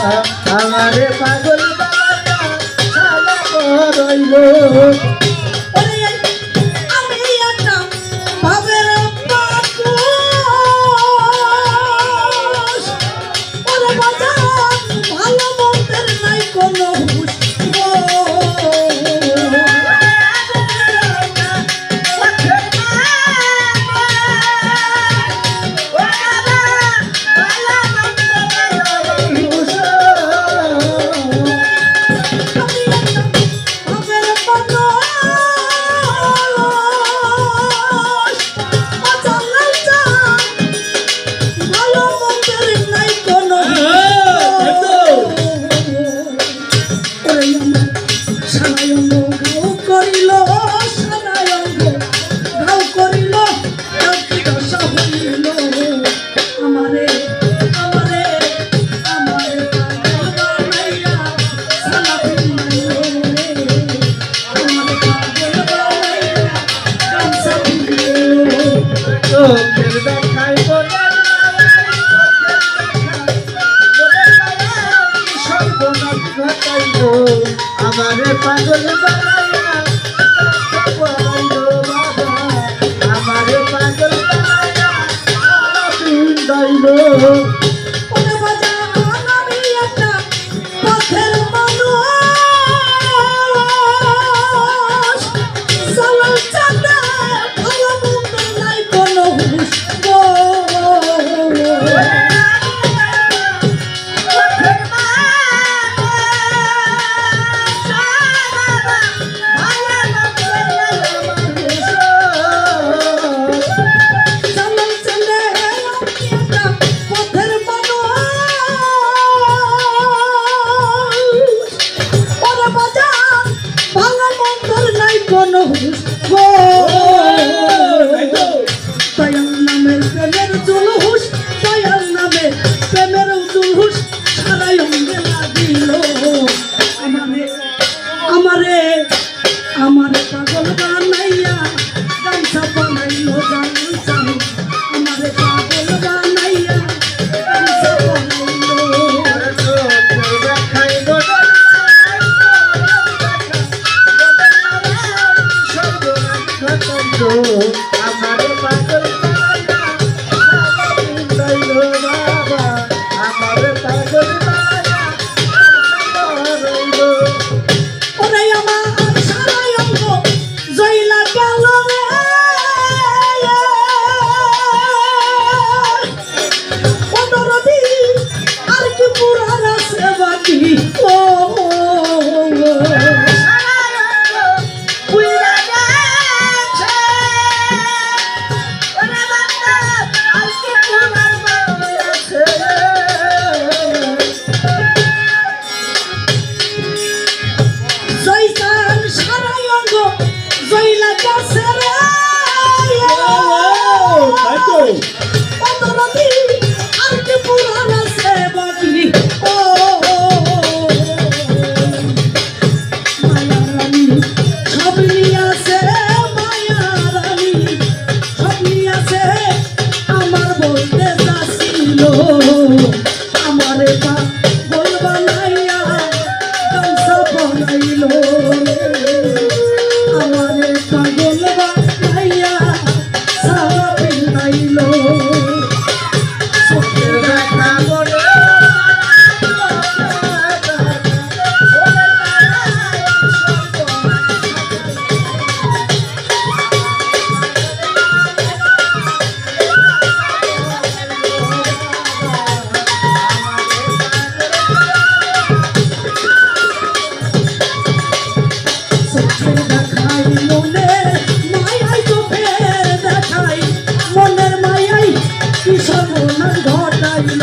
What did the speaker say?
আমারে পাগল বানাইয়া সারা করইল আমারে পাগল বানাইয়া পড়াইল বাবা আমারে পাগল বানাইয়া পিন্দাইল দয়াল নামে প্রেমের জুলুস দয়াল নামে প্রেমের জুলুস সারাই অঙ্গে লাগিল আমারে আমারে আমারে পাগল বানাইয়া গামছা বানাইল গামছা আমারে পাগল বানাইয়া গামছা বানাইল আমারে পাগল বানাইয়া পিন্দাইল বাবা আমারে পাগল বানাইয়া করইল ওরে আমার সারাই অঙ্গ জইলা গেল রে অনুরোধী আর কি পুরার আছে বাকি ও আমারে পাগল বানাইয়া গামছা বানাইল আমারে পাগল বানাইয়া সারা পিন্দাইল চোখের দেখা বলে মনের মায়াই কি সর্বনাশ ঘটাইল